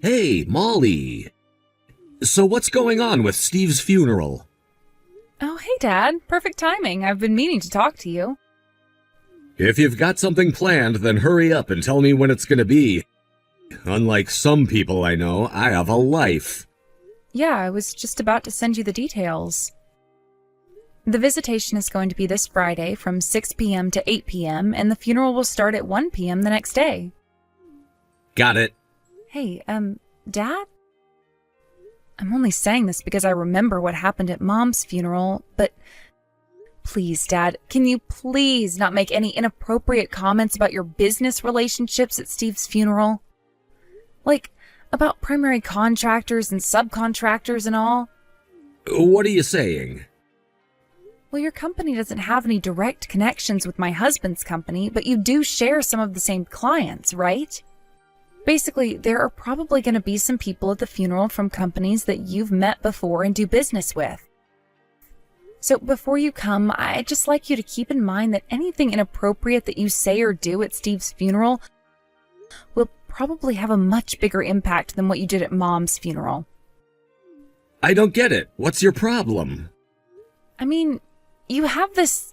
Hey, Molly. So what's going on with Steve's funeral? Oh, hey, Dad. Perfect timing. I've been meaning to talk to you. If you've got something planned, then hurry up and tell me when it's gonna be. Unlike some people I know, I have a life. Yeah, I was just about to send you the details. The visitation is going to be this Friday from 6 p.m. to 8 p.m., and the funeral will start at 1 p.m. the next day. Got it. Hey, Dad? I'm only saying this because I remember what happened at Mom's funeral, but please, Dad, can you please not make any inappropriate comments about your business relationships at Steve's funeral? Like, about primary contractors and subcontractors and all? What are you saying? Well, your company doesn't have any direct connections with my husband's company, but you do share some of the same clients, right? Basically, there are probably going to be some people at the funeral from companies that you've met before and do business with. So before you come, I'd just like you to keep in mind that anything inappropriate that you say or do at Steve's funeral will probably have a much bigger impact than what you did at Mom's funeral. I don't get it. What's your problem? I mean, you have this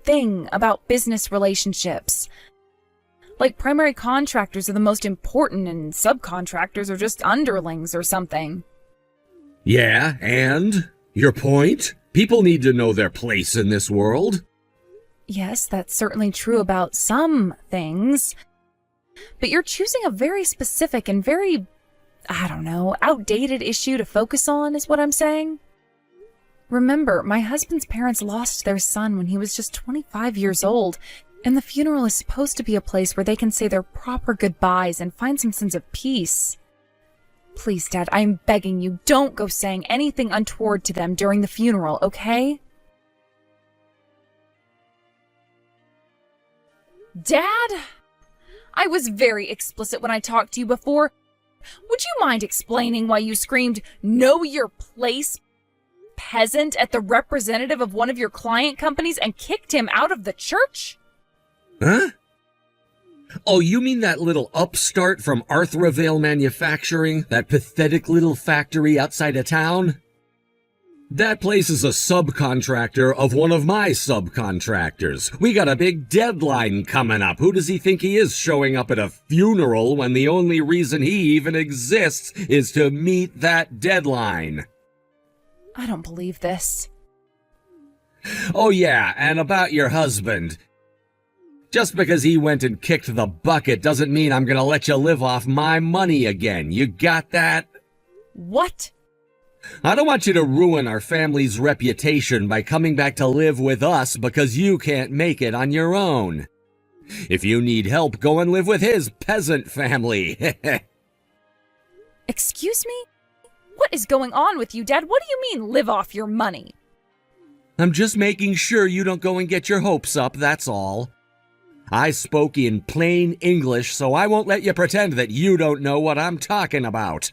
thing about business relationships. Like primary contractors are the most important and subcontractors are just underlings or something. Yeah, and? Your point? People need to know their place in this world. Yes, that's certainly true about some things. But you're choosing a very specific and very, outdated issue to focus on, is what I'm saying. Remember, my husband's parents lost their son when he was just 25 years old, and the funeral is supposed to be a place where they can say their proper goodbyes and find some sense of peace. Please, Dad, I'm begging you, don't go saying anything untoward to them during the funeral, okay? Dad? I was very explicit when I talked to you before. Would you mind explaining why you screamed, "Know your place, peasant," at the representative of one of your client companies and kicked him out of the church? Huh? Oh, you mean that little upstart from Arthravale Manufacturing? That pathetic little factory outside of town? That place is a subcontractor of one of my subcontractors. We got a big deadline coming up. Who does he think he is showing up at a funeral when the only reason he even exists is to meet that deadline? I don't believe this. Oh yeah, and about your husband. Just because he went and kicked the bucket doesn't mean I'm gonna let you live off my money again. You got that? What? I don't want you to ruin our family's reputation by coming back to live with us because you can't make it on your own. If you need help, go and live with his peasant family. Excuse me? What is going on with you, Dad? What do you mean, live off your money? I'm just making sure you don't go and get your hopes up, that's all. I spoke in plain English, so I won't let you pretend that you don't know what I'm talking about.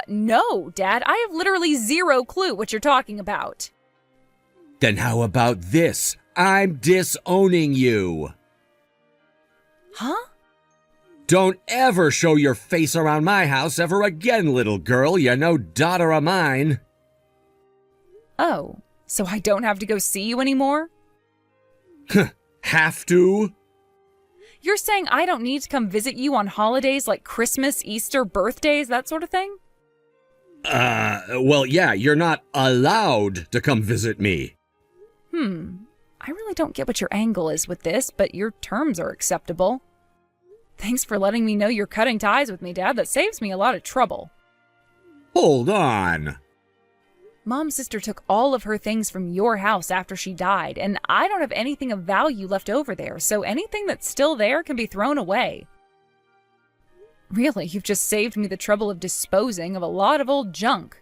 No, Dad. I have literally zero clue what you're talking about. Then how about this? I'm disowning you. Huh? Don't ever show your face around my house ever again, little girl. You're no daughter of mine. Oh, so I don't have to go see you anymore? Have to? You're saying I don't need to come visit you on holidays like Christmas, Easter, birthdays, that sort of thing? Well, yeah, you're not allowed to come visit me. I really don't get what your angle is with this, but your terms are acceptable. Thanks for letting me know you're cutting ties with me, Dad. That saves me a lot of trouble. Hold on. Mom's sister took all of her things from your house after she died, and I don't have anything of value left over there, so anything that's still there can be thrown away. Really, you've just saved me the trouble of disposing of a lot of old junk.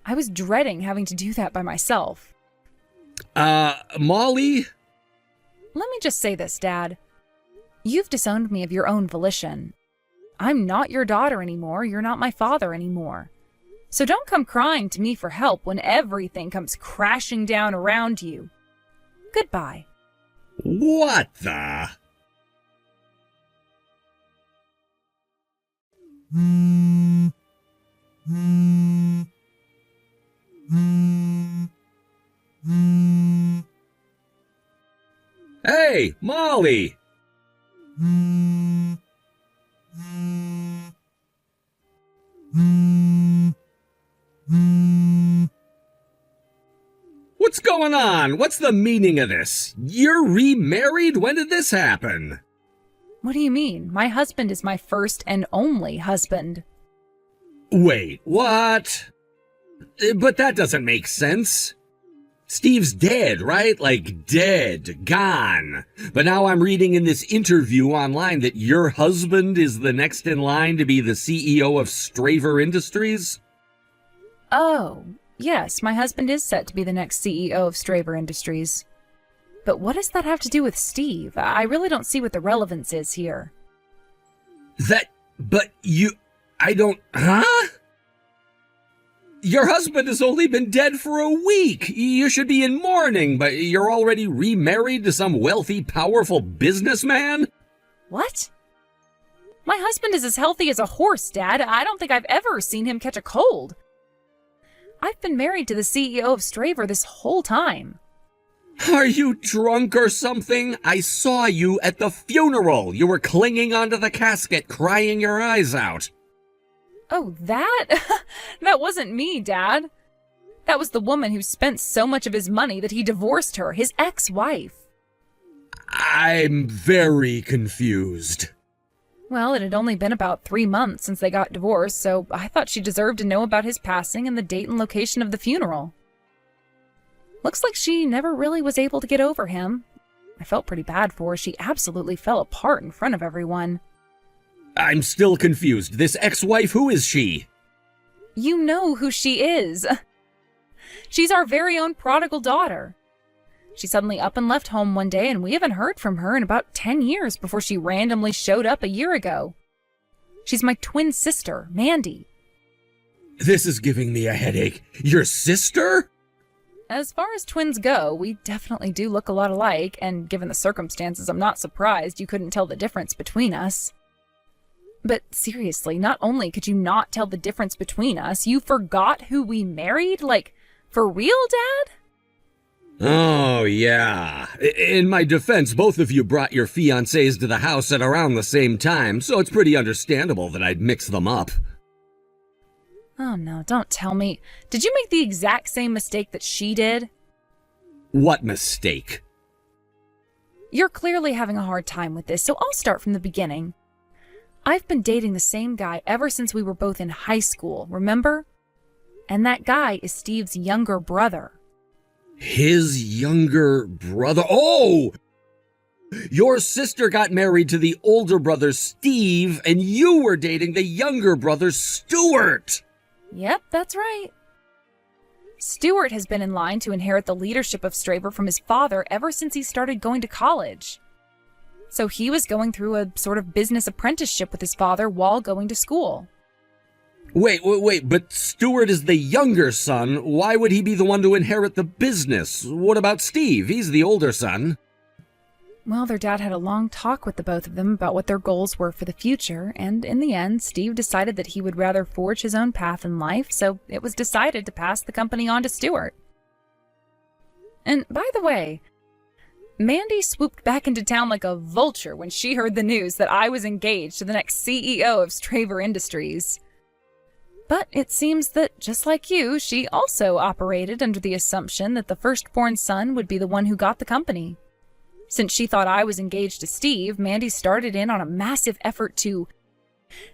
I was dreading having to do that by myself. Molly? Let me just say this, Dad. You've disowned me of your own volition. I'm not your daughter anymore. You're not my father anymore. So don't come crying to me for help when everything comes crashing down around you. Goodbye. What the? Hey, Molly! What's going on? What's the meaning of this? You're remarried? When did this happen? What do you mean? My husband is my first and only husband. Wait, what? But that doesn't make sense. Steve's dead, right? Like dead, gone. But now I'm reading in this interview online that your husband is the next in line to be the CEO of Straver Industries? Oh, yes, my husband is set to be the next CEO of Straver Industries. But what does that have to do with Steve? I really don't see what the relevance is here. Huh? Your husband has only been dead for a week. You should be in mourning, but you're already remarried to some wealthy, powerful businessman? What? My husband is as healthy as a horse, Dad. I don't think I've ever seen him catch a cold. I've been married to the CEO of Straver this whole time. Are you drunk or something? I saw you at the funeral. You were clinging onto the casket, crying your eyes out. Oh, that? That wasn't me, Dad. That was the woman who spent so much of his money that he divorced her, his ex-wife. I'm very confused. Well, it had only been about 3 months since they got divorced, so I thought she deserved to know about his passing and the date and location of the funeral. Looks like she never really was able to get over him. I felt pretty bad for her. She absolutely fell apart in front of everyone. I'm still confused. This ex-wife, who is she? You know who she is. She's our very own prodigal daughter. She suddenly up and left home one day, and we haven't heard from her in about 10 years before she randomly showed up a year ago. She's my twin sister, Mandy. This is giving me a headache. Your sister? As far as twins go, we definitely do look a lot alike, and given the circumstances, I'm not surprised you couldn't tell the difference between us. But seriously, not only could you not tell the difference between us, you forgot who we married? Like, for real, Dad? Oh, yeah. In my defense, both of you brought your fiancés to the house at around the same time, so it's pretty understandable that I'd mix them up. Oh no, don't tell me. Did you make the exact same mistake that she did? What mistake? You're clearly having a hard time with this, so I'll start from the beginning. I've been dating the same guy ever since we were both in high school, remember? And that guy is Steve's younger brother. His younger brother? Oh! Your sister got married to the older brother, Steve, and you were dating the younger brother, Stuart! Yep, that's right. Stuart has been in line to inherit the leadership of Straver from his father ever since he started going to college. So he was going through a sort of business apprenticeship with his father while going to school. Wait, but Stuart is the younger son. Why would he be the one to inherit the business? What about Steve? He's the older son. Well, their dad had a long talk with the both of them about what their goals were for the future, and in the end, Steve decided that he would rather forge his own path in life, so it was decided to pass the company on to Stuart. And by the way, Mandy swooped back into town like a vulture when she heard the news that I was engaged to the next CEO of Straver Industries. But it seems that, just like you, she also operated under the assumption that the firstborn son would be the one who got the company. Since she thought I was engaged to Steve, Mandy started in on a massive effort to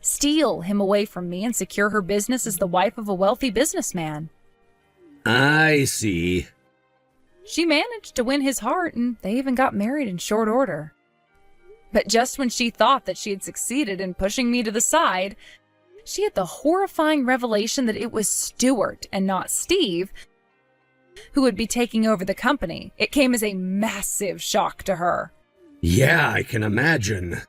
steal him away from me and secure her business as the wife of a wealthy businessman. I see. She managed to win his heart, and they even got married in short order. But just when she thought that she had succeeded in pushing me to the side, she had the horrifying revelation that it was Stuart and not Steve who would be taking over the company. It came as a massive shock to her. Yeah, I can imagine.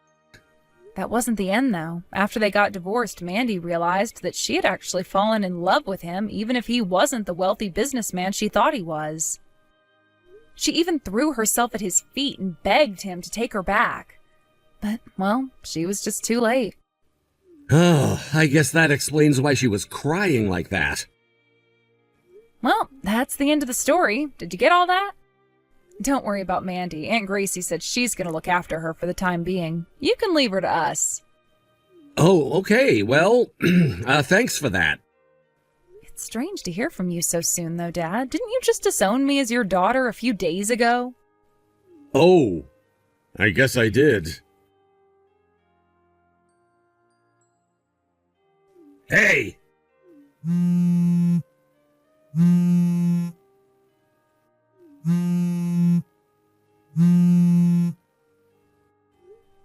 That wasn't the end, though. After they got divorced, Mandy realized that she had actually fallen in love with him, even if he wasn't the wealthy businessman she thought he was. She even threw herself at his feet and begged him to take her back. But, well, she was just too late. Oh, I guess that explains why she was crying like that. Well, that's the end of the story. Did you get all that? Don't worry about Mandy. Aunt Gracie said she's going to look after her for the time being. You can leave her to us. Oh, okay. Well, thanks for that. It's strange to hear from you so soon, though, Dad. Didn't you just disown me as your daughter a few days ago? Oh, I guess I did. Hey!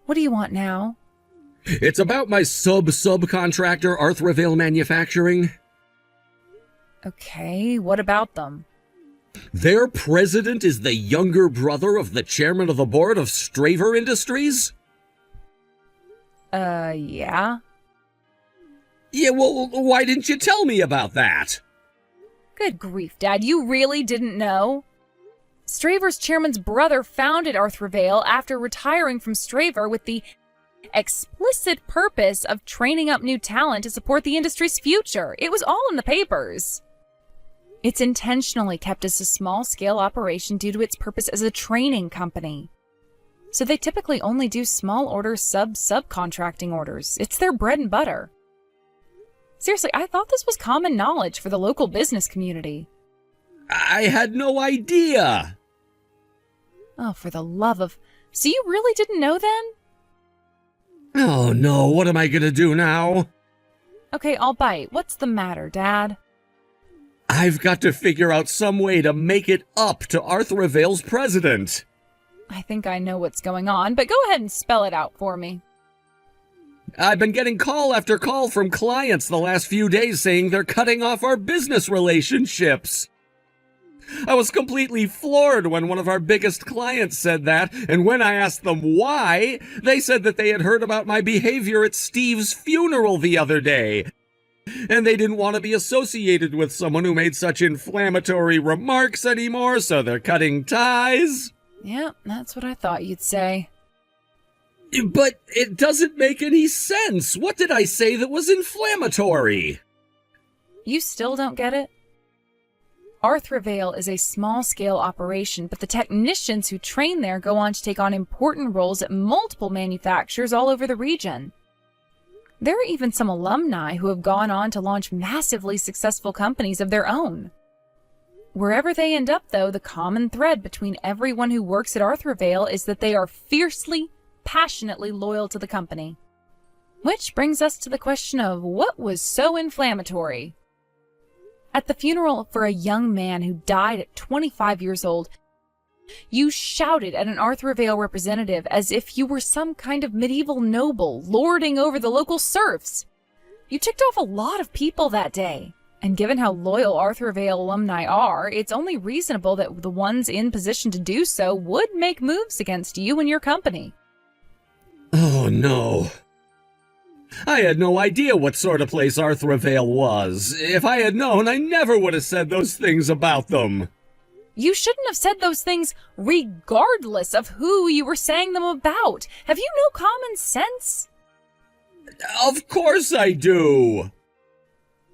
What do you want now? It's about my subcontractor, Arthravale Manufacturing. Okay, what about them? Their president is the younger brother of the chairman of the board of Straver Industries? Yeah? Yeah, well, why didn't you tell me about that? Good grief, Dad, you really didn't know? Straver's chairman's brother founded Arthravale after retiring from Straver with the explicit purpose of training up new talent to support the industry's future. It was all in the papers. It's intentionally kept as a small-scale operation due to its purpose as a training company. So they typically only do small order subcontracting orders. It's their bread and butter. Seriously, I thought this was common knowledge for the local business community. I had no idea. Oh, for the love of... So you really didn't know then? Oh no, what am I gonna do now? Okay, I'll bite. What's the matter, Dad? I've got to figure out some way to make it up to Arthravale's president. I think I know what's going on, but go ahead and spell it out for me. I've been getting call after call from clients the last few days saying they're cutting off our business relationships. I was completely floored when one of our biggest clients said that, and when I asked them why, they said that they had heard about my behavior at Steve's funeral the other day, and they didn't want to be associated with someone who made such inflammatory remarks anymore, so they're cutting ties. Yeah, that's what I thought you'd say. But it doesn't make any sense. What did I say that was inflammatory? You still don't get it? Arthravale is a small-scale operation, but the technicians who train there go on to take on important roles at multiple manufacturers all over the region. There are even some alumni who have gone on to launch massively successful companies of their own. Wherever they end up, though, the common thread between everyone who works at Arthravale is that they are fiercely, passionately loyal to the company. Which brings us to the question of what was so inflammatory? At the funeral for a young man who died at 25 years old, you shouted at an Arthravale representative as if you were some kind of medieval noble lording over the local serfs. You ticked off a lot of people that day, and given how loyal Arthravale alumni are, it's only reasonable that the ones in position to do so would make moves against you and your company. Oh no. I had no idea what sort of place Arthravale was. If I had known, I never would have said those things about them. You shouldn't have said those things regardless of who you were saying them about. Have you no common sense? Of course I do.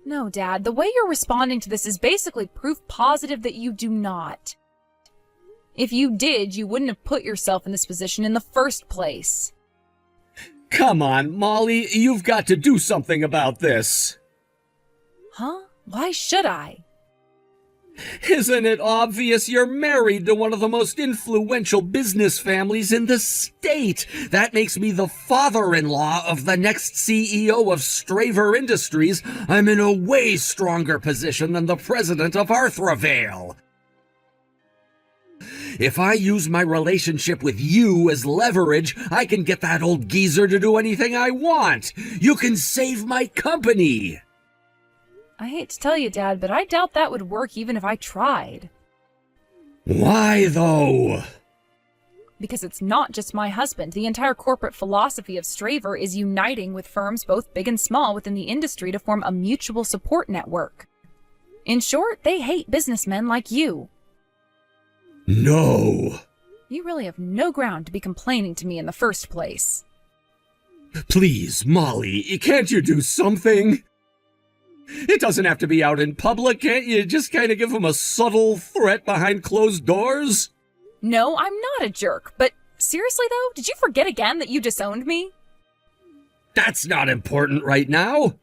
No, Dad. The way you're responding to this is basically proof positive that you do not. If you did, you wouldn't have put yourself in this position in the first place. Come on, Molly, you've got to do something about this. Huh? Why should I? Isn't it obvious you're married to one of the most influential business families in the state? That makes me the father-in-law of the next CEO of Straver Industries. I'm in a way stronger position than the president of Arthravale. If I use my relationship with you as leverage, I can get that old geezer to do anything I want. You can save my company. I hate to tell you, Dad, but I doubt that would work even if I tried. Why, though? Because it's not just my husband. The entire corporate philosophy of Straver is uniting with firms both big and small within the industry to form a mutual support network. In short, they hate businessmen like you. No. You really have no ground to be complaining to me in the first place. Please, Molly, can't you do something? It doesn't have to be out in public, can't you? Just kind of give him a subtle threat behind closed doors? No, I'm not a jerk, but seriously though, did you forget again that you disowned me? That's not important right now.